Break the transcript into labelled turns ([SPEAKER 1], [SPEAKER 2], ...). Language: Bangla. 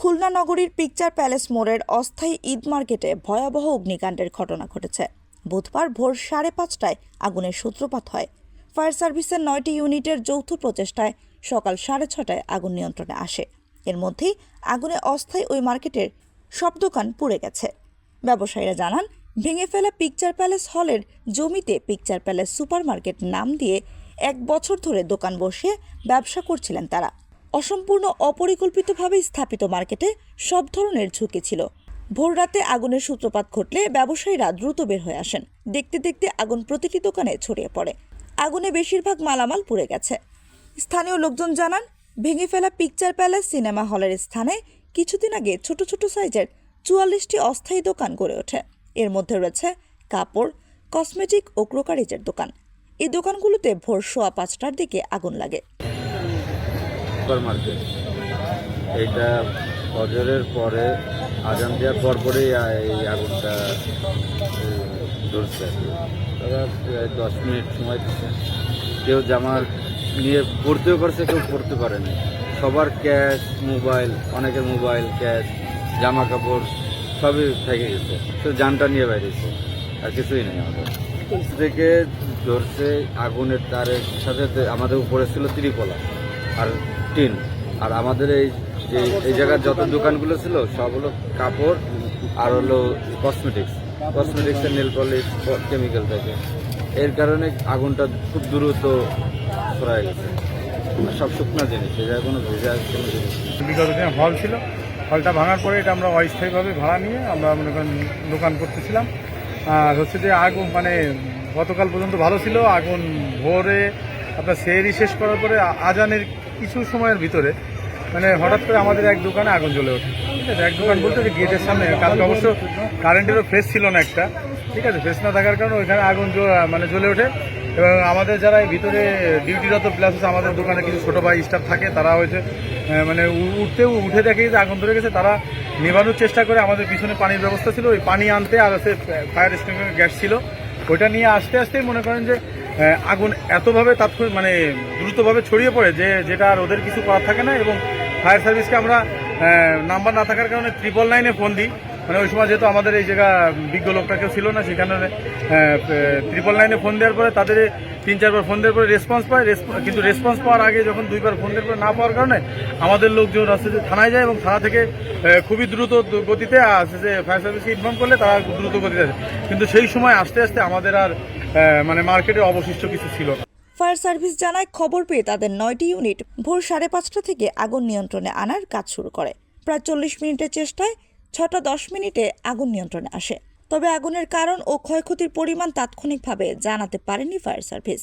[SPEAKER 1] খুলনা নগরীর পিকচার প্যালেস মোড়ের অস্থায়ী ঈদ মার্কেটে ভয়াবহ অগ্নিকাণ্ডের ঘটনা ঘটেছে। বুধবার ভোর 5:30টায় আগুনের সূত্রপাত হয়। ফায়ার সার্ভিসের 9টি ইউনিটের যৌথ প্রচেষ্টায় সকাল 6:30টায় আগুন নিয়ন্ত্রণে আসে। এর মধ্যেই আগুনে অস্থায়ী ওই মার্কেটের সব দোকান পুড়ে গেছে। ব্যবসায়ীরা জানান, ভেঙে ফেলা পিকচার প্যালেস হলের জমিতে পিকচার প্যালেস সুপার মার্কেট নাম দিয়ে 1 বছর ধরে দোকান বসিয়ে ব্যবসা করছিলেন তারা। অসম্পূর্ণ অপরিকল্পিতভাবে স্থাপিত মার্কেটে সব ধরনের ঝুঁকি ছিল। ভোর রাতে আগুনের সূত্রপাত ঘটলে ব্যবসায়ীরা দ্রুত বের হয়ে আসেন। দেখতে দেখতে আগুন প্রতিটি দোকানে ছড়িয়ে পড়ে। আগুনে বেশিরভাগ মালামাল পুড়ে গেছে। স্থানীয় লোকজন জানান, ভেঙে ফেলা পিকচার প্যালেস সিনেমা হলের স্থানে কিছুদিন আগে ছোট ছোট সাইজের 44টি অস্থায়ী দোকান গড়ে ওঠে। এর মধ্যে রয়েছে কাপড়, কসমেটিক ও ক্রোকারিজের দোকান। এই দোকানগুলোতে ভোর 5:15টার দিকে আগুন লাগে।
[SPEAKER 2] সুপারমার্কেট এইটা ফজরের পরে আজান দেওয়ার পরপরেই এই আগুনটা ধরছে। তারা 10 মিনিট সময় দিচ্ছে। কেউ জামা নিয়ে পড়তেও পারছে, কেউ পড়তে পারেনি। সবার ক্যাশ, মোবাইল, অনেকের মোবাইল, ক্যাশ, জামা কাপড় সবই থেকে গেছে। তো যানটা নিয়ে বাইরেছে, আর কিছুই নেই আমাদের থেকে ধরছে। আগুনের তারের সাথে আমাদের উপরে ছিল ত্রিপলা আর টিন। আর আমাদের এই জায়গার যত দোকানগুলো ছিল সব হলো কাপড় আর হলো কসমেটিক্সের নেল পলিশ, কেমিক্যাল থাকে। এর কারণে আগুনটা খুব দ্রুত ছড়ায় গেছে। সব শুকনা জিনিস, এই জায়গায় কোনো ভেজা কোনো জিনিস।
[SPEAKER 3] বিগত দিনে হল ছিল, হলটা ভাঙার পরে এটা আমরা অস্থায়ীভাবে ভাড়া নিয়ে আমরা মনে করেন দোকান করতেছিলাম। আর হচ্ছে যে আগুন মানে গতকাল পর্যন্ত ভালো ছিল। আগুন ভোরে আপনার সেহরি শেষ করার পরে আজানের কিছু সময়ের ভিতরে মানে হঠাৎ করে আমাদের এক দোকানে আগুন জ্বলে ওঠে। ঠিক আছে, এক দোকান বলতে যে গেটের সামনে, কালকে অবশ্য কারেন্টেরও ফেস ছিল না একটা। ঠিক আছে, ফেস না থাকার কারণে ওইখানে আগুন মানে জ্বলে ওঠে। এবং আমাদের যারা ভিতরে ডিউটিরত প্লাস হচ্ছে আমাদের দোকানে কিছু ছোটো ভাই স্টাফ থাকে, তারা হয়েছে মানে উঠে দেখে যে আগুন ধরে গেছে। তারা নেভানোর চেষ্টা করে। আমাদের পিছনে পানির ব্যবস্থা ছিল, ওই পানি আনতে আর হচ্ছে ফায়ার এক্সটিংগুইশার গ্যাস ছিল, ওইটা নিয়ে আসতে আসতেই মনে করেন যে আগুন এতভাবে তাৎক্ষণিক মানে দ্রুতভাবে ছড়িয়ে পড়ে যে যেটা আর ওদের কিছু করার থাকে না। এবং ফায়ার সার্ভিসকে আমরা নাম্বার না থাকার কারণে 999-এ ফোন দিই। মানে ওই সময় যেহেতু আমাদের এই জায়গা বিজ্ঞ লোকটা কেউ ছিল না, সেখানে 999-এ ফোন দেওয়ার পরে তাদের 3-4 বার ফোন দেওয়ার পরে রেসপন্স পায়। কিন্তু রেসপন্স পাওয়ার আগে যখন 2 বার ফোন দেওয়ার পরে না পাওয়ার কারণে আমাদের লোকজন রাস্তাতে থানায় যায় এবং থানা থেকে খুবই দ্রুত গতিতে আসে যে ফায়ার সার্ভিসকে ইনফর্ম করলে তারা দ্রুত গতিতে আসে। কিন্তু সেই সময় আস্তে আস্তে আমাদের আর মানে মার্কেটে অবশিষ্ট কিছু ছিল না।
[SPEAKER 1] ফায়ার সার্ভিস জানায়, খবর পেয়ে তাদের 9টি ইউনিট ভোর 5:30টা থেকে আগুন নিয়ন্ত্রণে আনার কাজ শুরু করে। প্রায় 40 মিনিটের চেষ্টায় 6:10 আগুন নিয়ন্ত্রণে আসে। তবে আগুনের কারণ ও ক্ষয়ক্ষতির পরিমাণ তাৎক্ষণিকভাবে জানাতে পারেনি ফায়ার সার্ভিস।